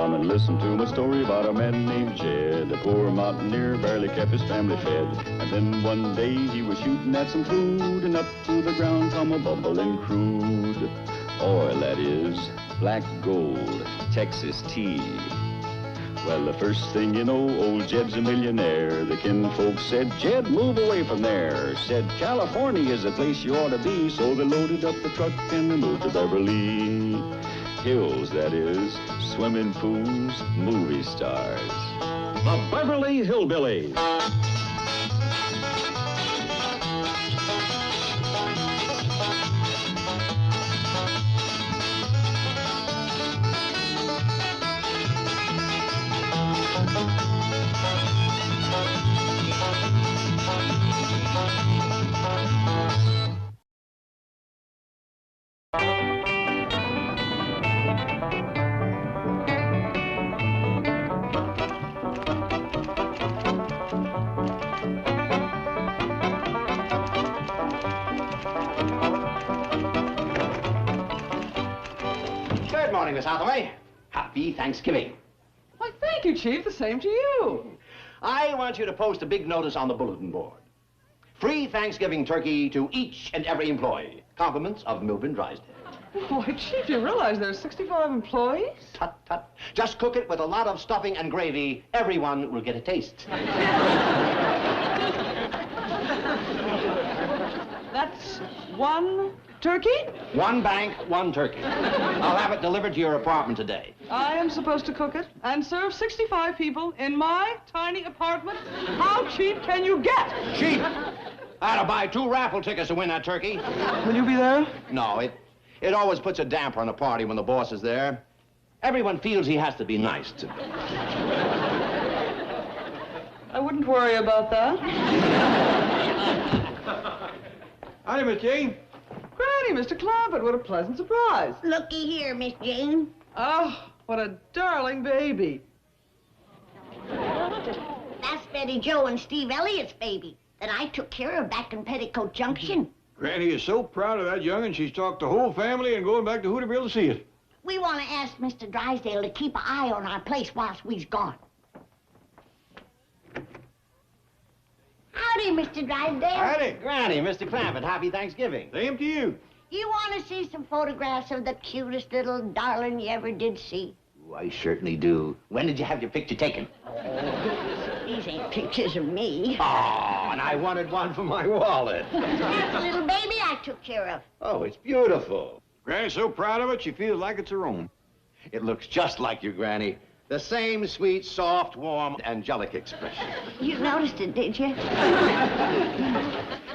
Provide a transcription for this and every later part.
Come and listen to my story about a man named Jed. A poor mountaineer barely kept his family fed. And then one day he was shooting at some food, and up to the ground come a bubbling crude oil, that is, black gold, Texas tea. Well, the first thing you know, old Jed's a millionaire. The kinfolks said, Jed, move away from there. Said, California is the place you ought to be. So they loaded up the truck and they moved to Beverly Hills, that is, swimming pools, movie stars. The Beverly Hillbillies. Good morning, Miss Hathaway. Happy Thanksgiving. Why, thank you, Chief. The same to you. I want you to post a big notice on the bulletin board. Free Thanksgiving turkey to each and every employee. Compliments of Milburn Drysdale. Why, Chief, you realize there's 65 employees? Tut, tut. Just cook it with a lot of stuffing and gravy. Everyone will get a taste. That's one turkey? One bank, one turkey. I'll have it delivered to your apartment today. I am supposed to cook it and serve 65 people in my tiny apartment? How cheap can you get? Cheap! I had to buy 2 raffle tickets to win that turkey. Will you be there? No, it always puts a damper on a party when the boss is there. Everyone feels he has to be nice to me. I wouldn't worry about that. Howdy, Miss Jane. Granny, Mr. Clampett, what a pleasant surprise. Looky here, Miss Jane. Oh, what a darling baby. That's Betty Joe and Steve Elliott's baby that I took care of back in Petticoat Junction. Granny is so proud of that young'un, she's talked the whole family and going back to Hooterville to see it. We want to ask Mr. Drysdale to keep an eye on our place whilst we's gone. Howdy, Mr. Drysdale. Howdy. Granny, Mr. Clampett, happy Thanksgiving. Same to you. You want to see some photographs of the cutest little darling you ever did see? Ooh, I certainly do. When did you have your picture taken? These ain't pictures of me. Oh, and I wanted one for my wallet. That's the little baby I took care of. Oh, it's beautiful. Granny's so proud of it, she feels like it's her own. It looks just like you, Granny. The same sweet, soft, warm, angelic expression. You noticed it, did you?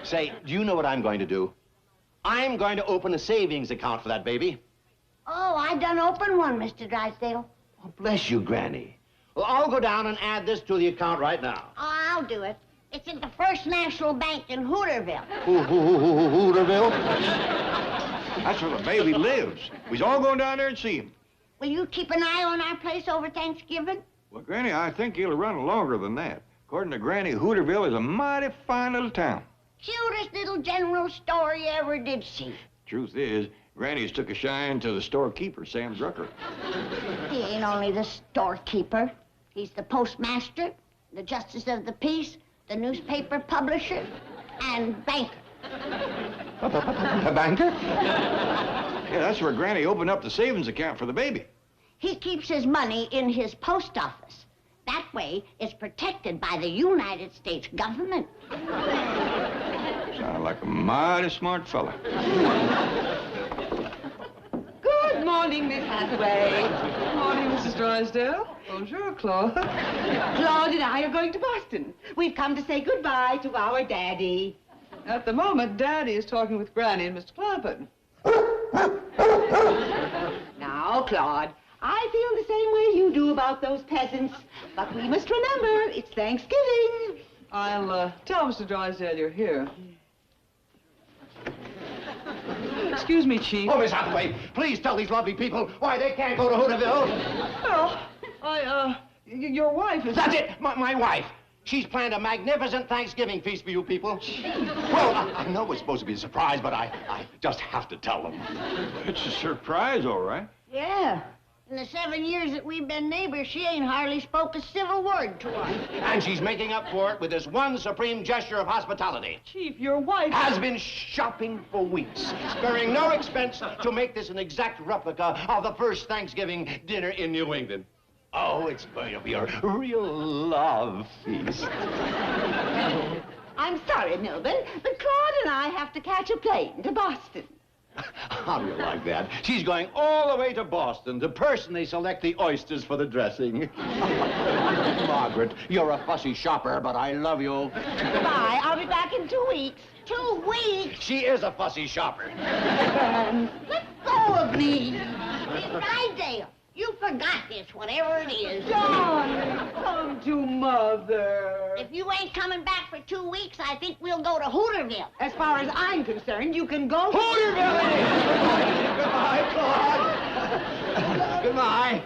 Say, do you know what I'm going to do? I'm going to open a savings account for that baby. Oh, I done open one, Mr. Drysdale. Oh, bless you, Granny. Well, I'll go down and add this to the account right now. Oh, I'll do it. It's at the First National Bank in Hooterville. Hooterville? That's where the baby lives. We's all going down there and see him. Will you keep an eye on our place over Thanksgiving? Well, Granny, I think he'll run longer than that. According to Granny, Hooterville is a mighty fine little town. Cutest little general store you ever did see. Truth is, Granny's took a shine to the storekeeper, Sam Drucker. He ain't only the storekeeper. He's the postmaster, the justice of the peace, the newspaper publisher, and banker. A banker? Yeah, that's where Granny opened up the savings account for the baby. He keeps his money in his post office. That way, it's protected by the United States government. Sounded like a mighty smart fella. Good morning, Miss Hathaway. Good morning, Mrs. Drysdale. Bonjour, Claude. Claude and I are going to Boston. We've come to say goodbye to our daddy. At the moment, Daddy is talking with Granny and Mr. Clampett. Now, Claude, I feel the same way you do about those peasants. But we must remember, it's Thanksgiving. I'll tell Mr. Drysdale you're here. Excuse me, Chief. Oh, Miss Hathaway, please tell these lovely people why they can't go to Hooterville. Well, your wife is... That's it, my wife. She's planned a magnificent Thanksgiving feast for you people. Well, I know it's supposed to be a surprise, but I just have to tell them. It's a surprise, all right. Yeah. In the 7 years that we've been neighbors, she ain't hardly spoke a civil word to us. And she's making up for it with this one supreme gesture of hospitality. Chief, your wife... Has been shopping for weeks, sparing no expense to make this an exact replica of the first Thanksgiving dinner in New England. Oh, it's going to be a real love feast. I'm sorry, Milburn, but Claude and I have to catch a plane to Boston. How do you like that? She's going all the way to Boston to personally select the oysters for the dressing. Margaret, you're a fussy shopper, but I love you. Goodbye. I'll be back in 2 weeks. 2 weeks? She is a fussy shopper. Let go of me. Miss Drysdale, you forgot this, whatever it is. Darling, come to Mother. If you ain't coming back for 2 weeks, I think we'll go to Hooterville. As far as I'm concerned, you can go... Hooterville! Goodbye, Claude. Goodbye.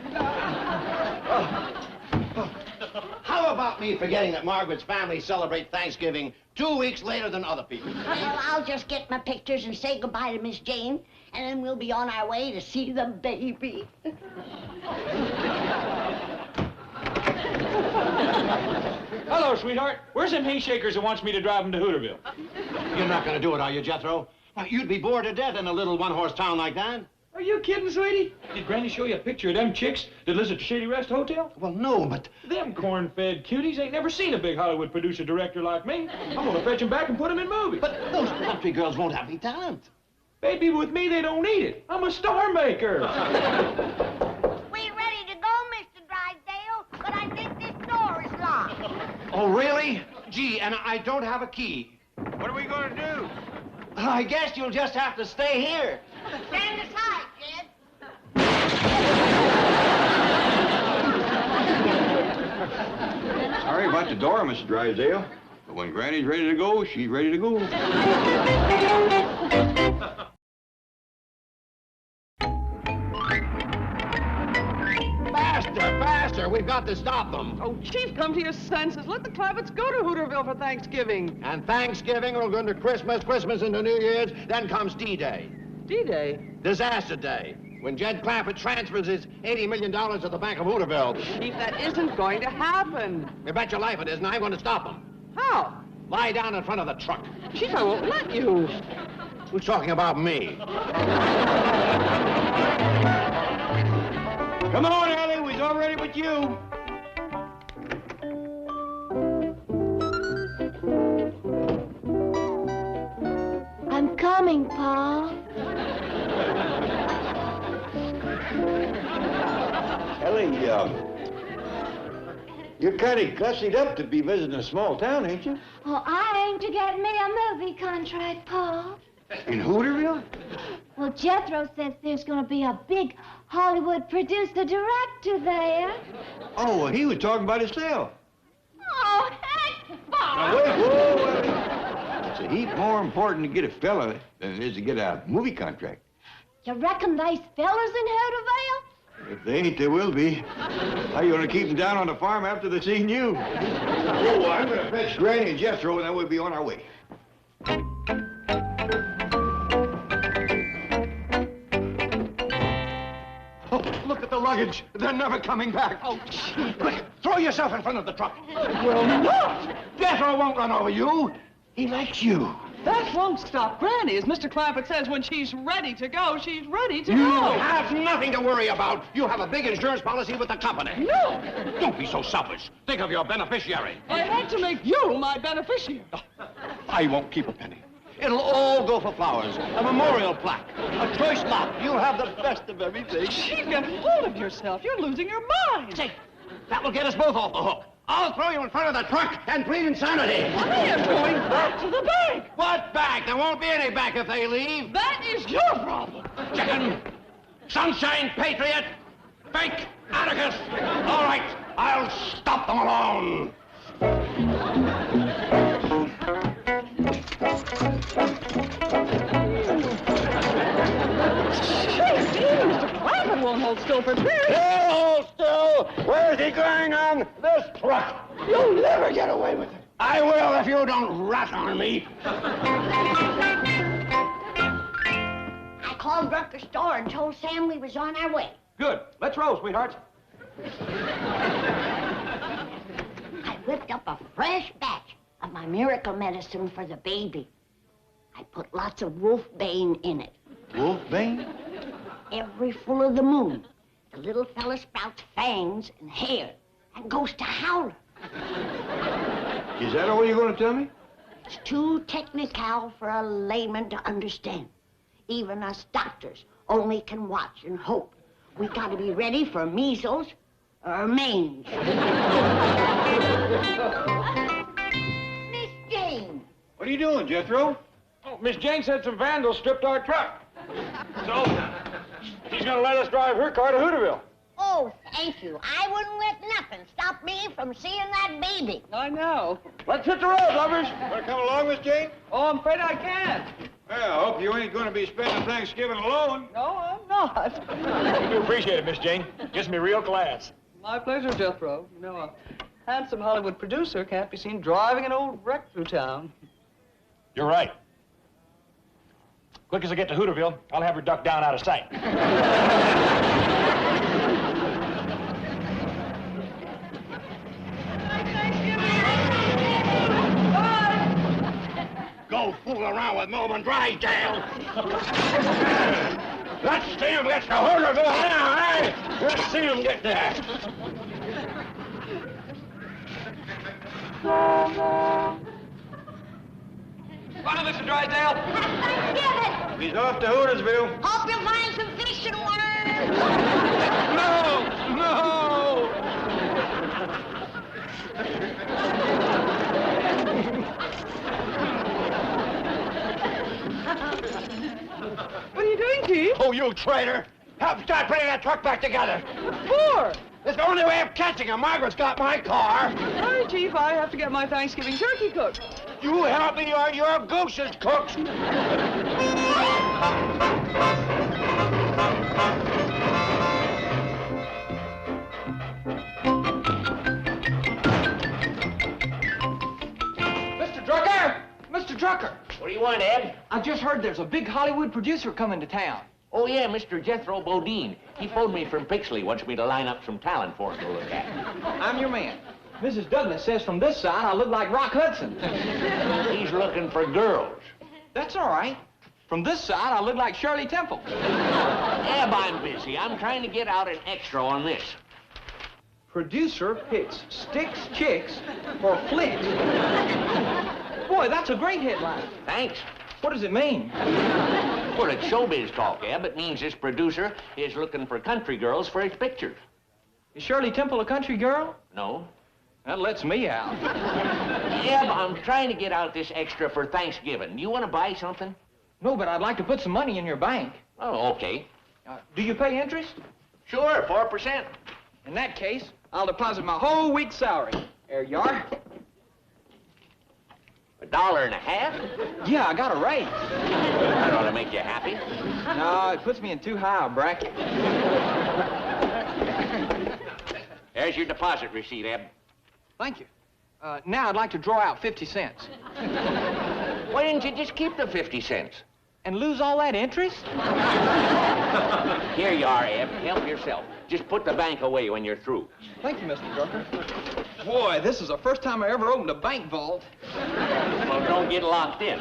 How about me forgetting that Margaret's family celebrate Thanksgiving 2 weeks later than other people? Well, I'll just get my pictures and say goodbye to Miss Jane, and then we'll be on our way to see the baby. Hello, sweetheart. Where's them hay shakers that wants me to drive them to Hooterville? You're not going to do it, are you, Jethro? Why, you'd be bored to death in a little one-horse town like that. Are you kidding, sweetie? Did Granny show you a picture of them chicks that lives at the Shady Rest Hotel? Well, no, but... Them corn-fed cuties ain't never seen a big Hollywood producer-director like me. I'm gonna fetch them back and put them in movies. But those country girls won't have any talent. Baby, with me, they don't need it. I'm a star maker. We're ready to go, Mr. Drysdale, but I think this door is locked. Oh, really? Gee, and I don't have a key. What are we gonna do? I guess you'll just have to stay here. Stand aside, Jed. Sorry about the door, Mr. Drysdale. But when Granny's ready to go, she's ready to go. Faster, faster! We've got to stop them. Oh, Chief, come to your senses. Let the Clappets go to Hooterville for Thanksgiving. And Thanksgiving, we'll go into Christmas, Christmas into New Year's, then comes D-Day. D-Day? Disaster Day, when Jed Clappett transfers his $80 million to the Bank of Hooterville. Chief, that isn't going to happen. You bet your life it isn't. I'm going to stop him. How? Lie down in front of the truck. Chief, I won't let you. Who's talking about me? Come on, Ellie. We's all ready with you. I'm coming, Pa. Ellie, you're kind of gussied up to be visiting a small town, ain't you? Well, I aim to get me a movie contract, Pa. In Hooterville? Well, Jethro says there's going to be a big Hollywood producer-director there. Oh, well, he was talking about himself. Oh, heck, Pa! Now, wait, whoa, Ellie. It's a heap more important to get a fella than it is to get a movie contract. You reckon there's fellas in Hooterville? If they ain't, there will be. How you gonna keep them down on the farm after they've seen you? Oh, I'm gonna fetch Granny and Jethro, and then we'll be on our way. Oh, look at the luggage. They're never coming back. Oh, quick, throw yourself in front of the truck. Well, not. Jethro won't run over you. He likes you. That won't stop Granny. As Mr. Clampett says, when she's ready to go, she's ready to You go. have nothing to worry about. You have a big insurance policy with the company. No, Don't be so selfish. Think of your beneficiary. I meant to make you my beneficiary. I won't keep a penny. It'll all go for flowers, a memorial plaque, a choice lot. You'll have the best of everything. Chief, get hold of yourself. You're losing your mind. Say, that will get us both off the hook. I'll throw you in front of the truck and plead insanity. I am going back to the bank. What bank? There won't be any bank if they leave. That is your problem. Chicken, Sunshine Patriot, fake Atticus. All right, I'll stop them alone. Mr. Clampett won't hold still for this. He'll hold still. Where's he going on? This truck. You'll never get away with it. I will if you don't rat on me. I called Rucker's store and told Sam we was on our way. Good. Let's roll, sweethearts. I whipped up a fresh batch of my miracle medicine for the baby. I put lots of wolfbane in it. Wolfbane? Every full of the moon, the little fella sprouts fangs and hair and goes to howler. Is that all you're going to tell me? It's too technical for a layman to understand. Even us doctors only can watch and hope. We got to be ready for measles or mange. Miss Jane. What are you doing, Jethro? Oh, Miss Jane said some vandals stripped our truck. So, she's gonna let us drive her car to Hooterville. Oh, thank you. I wouldn't let nothing stop me from seeing that baby. I know. Let's hit the road, lovers. Want to come along, Miss Jane? Oh, I'm afraid I can't. Well, I hope you ain't going to be spending Thanksgiving alone. No, I'm not. I do appreciate it, Miss Jane. Gives me real class. My pleasure, Jethro. You know, a handsome Hollywood producer can't be seen driving an old wreck through town. You're right. Quick as I get to Hooterville, I'll have her ducked down out of sight. Go fool around with Melvin Drysdale. Let's see him get to Hooterville now, eh? Let's see him get there. Bye, Mr. Drysdale. Thanksgiving. He's off to Hootersville. Hope you find some fish and worms. No! What are you doing, Chief? Oh, you traitor. Help start putting that truck back together. For? It's the only way of catching him. Margaret's got my car. Sorry, Chief, I have to get my Thanksgiving turkey cooked. You help me or your goose is cooked. Mr. Drucker! Mr. Drucker! What do you want, Ed? I just heard there's a big Hollywood producer coming to town. Oh, yeah, Mr. Jethro Bodine. He phoned me from Pixley, wants me to line up some talent for him to look at. I'm your man. Mrs. Douglas says from this side I look like Rock Hudson. He's looking for girls. That's all right. From this side I look like Shirley Temple. Eb, I'm busy. I'm trying to get out an extra on this. Producer picks sticks chicks for flicks. Boy, that's a great headline. Thanks. What does it mean? Well, it's showbiz talk, Eb. It means this producer is looking for country girls for his pictures. Is Shirley Temple a country girl? No. That lets me out. Eb, I'm trying to get out this extra for Thanksgiving. You want to buy something? No, but I'd like to put some money in your bank. Oh, okay. Do you pay interest? Sure, 4%. In that case, I'll deposit my whole week's salary. There you are. $1.50? Yeah, I got a raise. That ought to make you happy. No, it puts me in too high a bracket. There's your deposit receipt, Eb. Thank you. Now I'd like to draw out 50 cents. Why didn't you just keep the 50 cents? And lose all that interest? Here you are, Eb. Help yourself. Just put the bank away when you're through. Thank you, Mr. Drucker. Boy, this is the first time I ever opened a bank vault. Well, don't get locked in.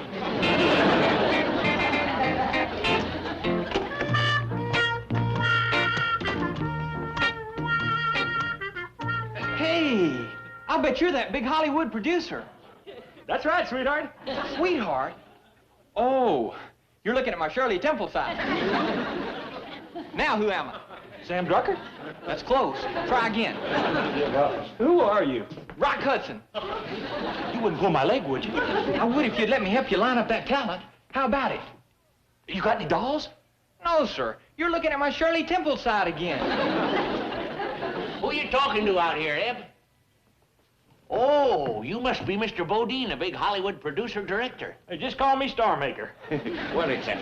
Hey, I bet you're that big Hollywood producer. That's right, sweetheart. Sweetheart? Oh, you're looking at my Shirley Temple side. Now who am I? Sam Drucker? That's close. Try again. Who are you? Rock Hudson. You wouldn't pull my leg, would you? I would if you'd let me help you line up that talent. How about it? You got any dolls? No, sir. You're looking at my Shirley Temple side again. Who are you talking to out here, Eb? Oh, you must be Mr. Bodine, a big Hollywood producer-director. Hey, just call me Star Maker. Well, it's a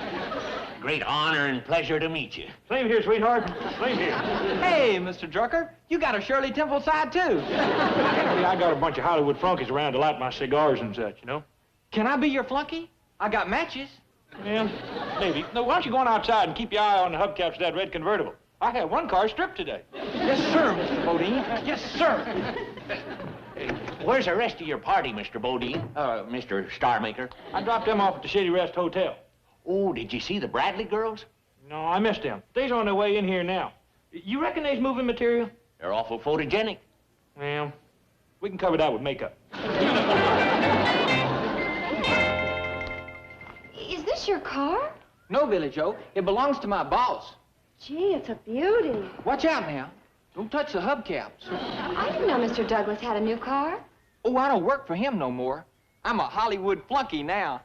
great honor and pleasure to meet you. Same here, sweetheart. Same here. Hey, Mr. Drucker, you got a Shirley Temple side, too. Yeah, I got a bunch of Hollywood flunkies around to light my cigars and such, you know? Can I be your flunky? I got matches. Yeah, maybe. No, why don't you go on outside and keep your eye on the hubcaps of that red convertible? I had one car stripped today. Yes, sir, Mr. Bodine. Yes, sir. Where's the rest of your party, Mr. Bodine? Mr. Starmaker? I dropped them off at the Shady Rest Hotel. Oh, did you see the Bradley girls? No, I missed them. They's on their way in here now. You reckon they's moving material? They're awful photogenic. Well, we can cover that with makeup. Is this your car? No, Billy Joe. It belongs to my boss. Gee, it's a beauty. Watch out now. Don't touch the hubcaps. I didn't know Mr. Douglas had a new car. Oh, I don't work for him no more. I'm a Hollywood flunky now.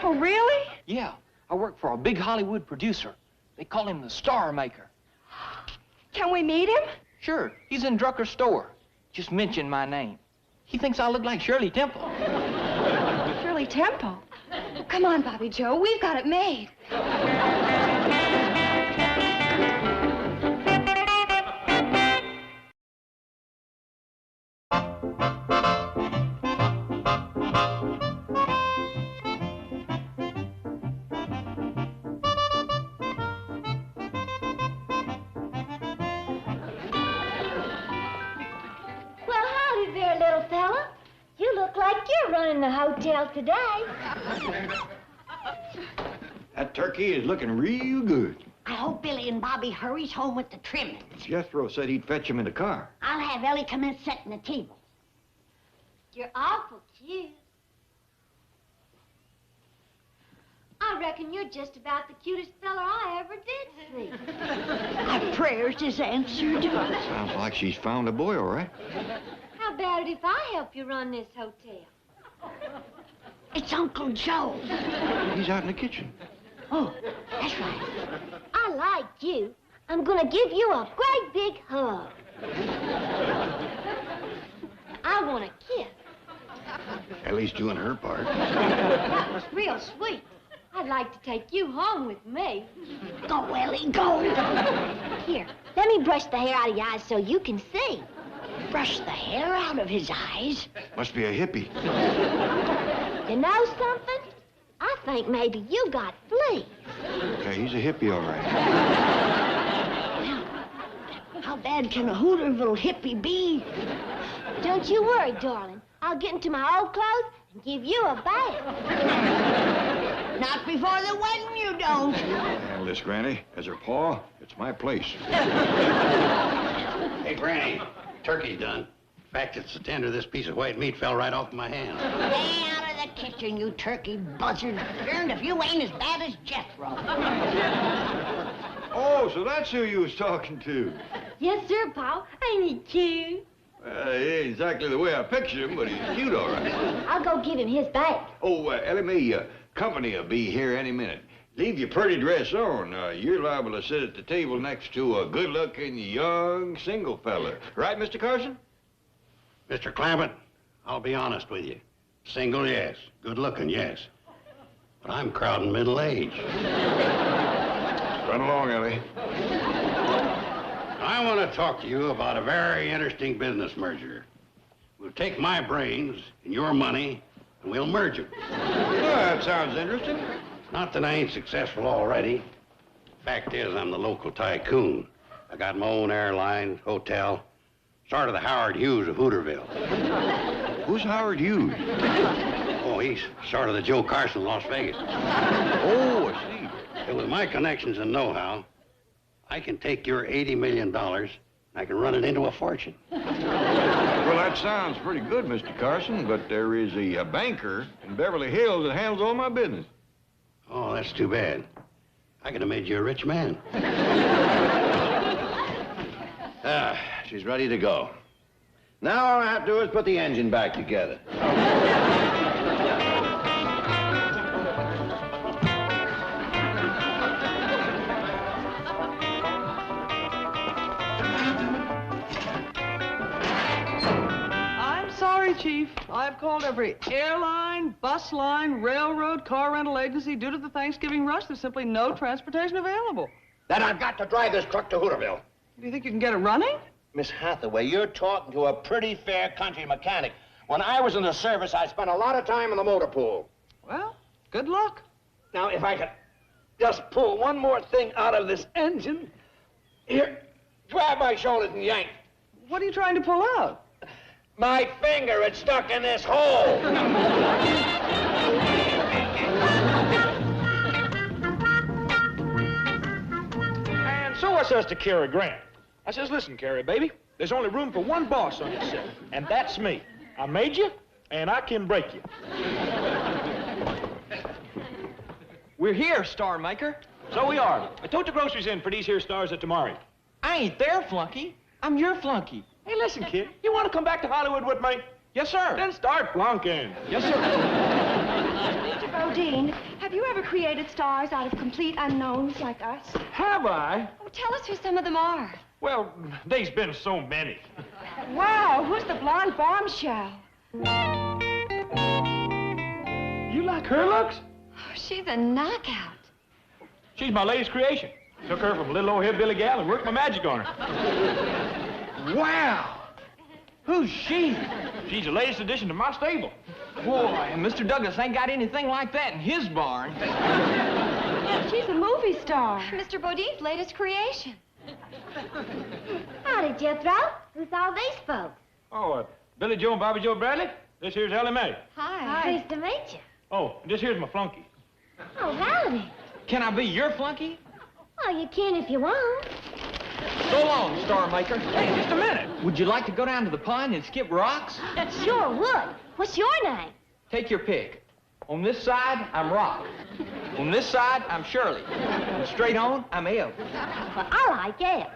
Oh, really? Yeah, I work for a big Hollywood producer. They call him the Star Maker. Can we meet him? Sure, he's in Drucker's store. Just mention my name. He thinks I look like Shirley Temple. Shirley Temple? Come on, Bobby Joe, we've got it made. In the hotel today. That turkey is looking real good. I hope Billy and Bobby hurries home with the trimmings. Jethro said he'd fetch him in the car. I'll have Ellie come in setting the table. You're awful cute. I reckon you're just about the cutest fella I ever did see. Our prayers is answered. Sounds like she's found a boy, all right. How about it if I help you run this hotel? It's Uncle Joe. He's out in the kitchen. Oh, that's right. I like you. I'm gonna give you a great big hug. I want a kiss. Ellie's doing her part. That was real sweet. I'd like to take you home with me. Go, Ellie, go. Here, let me brush the hair out of your eyes so you can see. Brush the hair out of his eyes? Must be a hippie. You know something? I think maybe you got fleas. Okay, he's a hippie, all right. Well, how bad can a Hooterville hippie be? Don't you worry, darling. I'll get into my old clothes and give you a bath. Not before the wedding, you don't. Handle this, Granny. As her paw, it's my place. Hey, Granny, turkey's done. In fact, it's so tender this piece of white meat fell right off my hand. Stay out of the kitchen, you turkey buzzard. Darned if you ain't as bad as Jethro. Oh, so that's who you was talking to. Yes, sir, Pa. Ain't he cute? He ain't exactly the way I pictured him, but he's cute, all right. I'll go give him his bag. Oh, Ellie Mae, company will be here any minute. Leave your pretty dress on. You're liable to sit at the table next to a good-looking young single fella. Right, Mr. Carson? Mr. Clampett, I'll be honest with you. Single, yes. Good-looking, yes. But I'm crowding middle age. Run along, Ellie. I want to talk to you about a very interesting business merger. We'll take my brains and your money, and we'll merge them. Oh, that sounds interesting. Not that I ain't successful already. Fact is, I'm the local tycoon. I got my own airline, hotel, started the Howard Hughes of Hooterville. Who's Howard Hughes? Oh, he's sort of the Joe Carson of Las Vegas. Oh, I see. And with my connections and know-how, I can take your $80 million, and I can run it into a fortune. Well, that sounds pretty good, Mr. Carson, but there is a banker in Beverly Hills that handles all my business. Oh, that's too bad. I could have made you a rich man. She's ready to go. Now all I have to do is put the engine back together. I'm sorry, Chief. I've called every airline, bus line, railroad, car rental agency. Due to the Thanksgiving rush, there's simply no transportation available. Then I've got to drive this truck to Hooterville. Do you think you can get it running? Miss Hathaway, you're talking to a pretty fair country mechanic. When I was in the service, I spent a lot of time in the motor pool. Well, good luck. Now, if I could just pull one more thing out of this engine. Here, grab my shoulders and yank. What are you trying to pull out? My finger, it's stuck in this hole. And so I says to Cary Grant, I says, listen, Cary, baby, there's only room for one boss on this set, and that's me. I made you, and I can break you. We're here, Star Maker. So we are. I tote the groceries in for these here stars at tomorrow. I ain't their flunky. I'm your flunky. Hey, listen, kid, you want to come back to Hollywood with me? Yes, sir. Then start flunking. Yes, sir. Mr. Bodine, have you ever created stars out of complete unknowns like us? Have I? Oh, tell us who some of them are. Well, there's been so many. Wow, who's the blonde bombshell? You like her looks? Oh, she's a knockout. She's my latest creation. Took her from a little old hillbilly gal and worked my magic on her. Wow. Who's she? She's the latest addition to my stable. Boy, Mr. Douglas ain't got anything like that in his barn. She's a movie star. Mr. Bodine's latest creation. Howdy, Jethro. Who's all these folks? Oh, Billy Joe and Bobby Joe Bradley. This here's Ellie Mae. Hi. Pleased to meet you. Oh, and this here's my flunky. Oh, howdy. Can I be your flunky? Oh, you can if you want. So long, Star Maker. Hey, just a minute. Would you like to go down to the pond and skip rocks? Sure would. What's your name? Take your pick. On this side, I'm Rock. On this side, I'm Shirley. And straight on, I'm Eb. Well, I like Eb.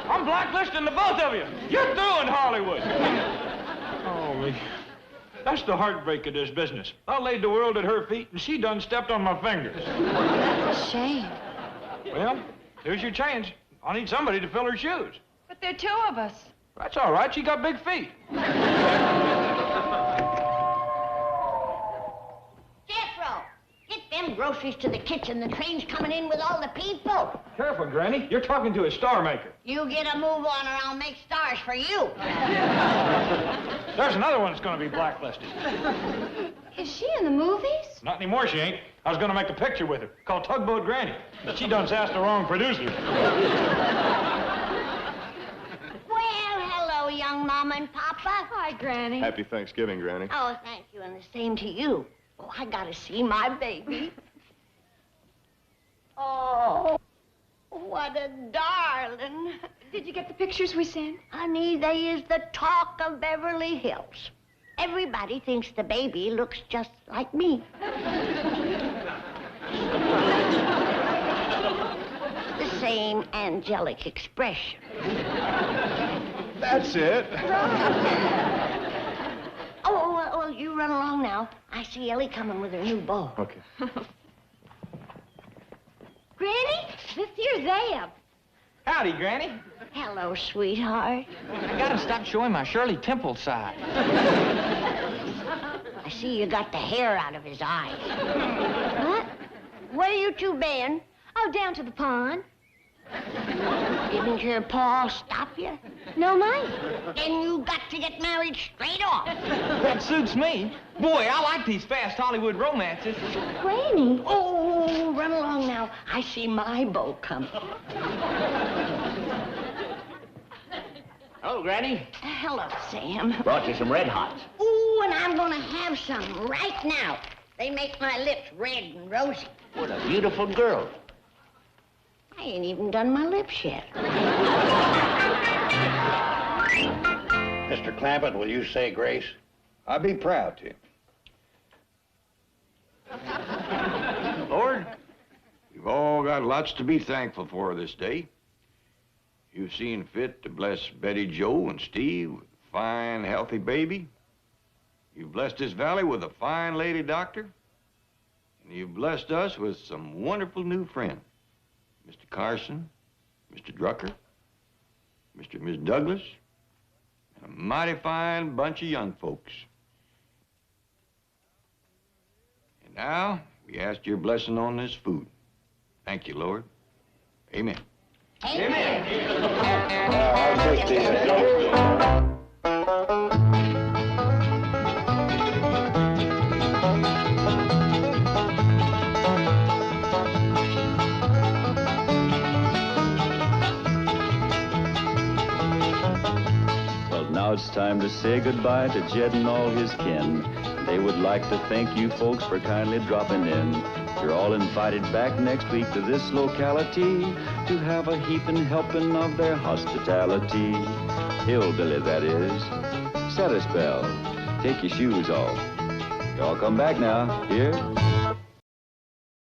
I'm blacklisting the both of you. You're through in Hollywood. Oh, me. That's the heartbreak of this business. I laid the world at her feet, and she done stepped on my fingers. That's a shame. Well, here's your chance. I'll need somebody to fill her shoes. But there are two of us. That's all right. She got big feet. Jethro, get them groceries to the kitchen. The train's coming in with all the people. Careful, Granny. You're talking to a star maker. You get a move on or I'll make stars for you. There's another one that's going to be blacklisted. Is she in the movies? Not anymore, she ain't. I was going to make a picture with her called Tugboat Granny. But she done asked the wrong producer. Well, hello, young Mama and Papa. Hi, Granny. Happy Thanksgiving, Granny. Oh, thank you, and the same to you. Oh, I gotta see my baby. Oh, what a darling. Did you get the pictures we sent? Honey, they is the talk of Beverly Hills. Everybody thinks the baby looks just like me. The same angelic expression. That's it. Oh, you run along now. I see Ellie coming with her new beau. Okay. Granny, this here's Eb. Howdy, Granny. Hello, sweetheart. I gotta stop showing my Shirley Temple side. I see you got the hair out of his eyes. What? Where are you two been? Oh, down to the pond. Didn't your pa stop you? No, mate. Then you got to get married straight off. That suits me. Boy, I like these fast Hollywood romances. Granny. Oh, run along now. I see my beau coming. Hello, Granny. Hello, Sam. Brought you some Red Hots. Ooh, and I'm gonna have some right now. They make my lips red and rosy. What a beautiful girl. I ain't even done my lips yet. Mr. Clampett, will you say grace? I'd be proud to. Lord, we've all got lots to be thankful for this day. You've seen fit to bless Betty Joe and Steve with a fine, healthy baby. You've blessed this valley with a fine lady doctor. And you've blessed us with some wonderful new friends. Mr. Carson, Mr. Drucker, Mr. and Miss Douglas, and a mighty fine bunch of young folks. And now, we ask your blessing on this food. Thank you, Lord. Amen. Amen. I'll take the... Now it's time to say goodbye to Jed and all his kin. They would like to thank you folks for kindly dropping in. You're all invited back next week to this locality to have a heaping helping of their hospitality. Hillbilly, that is. Set a spell. Take your shoes off. Y'all come back now. Here?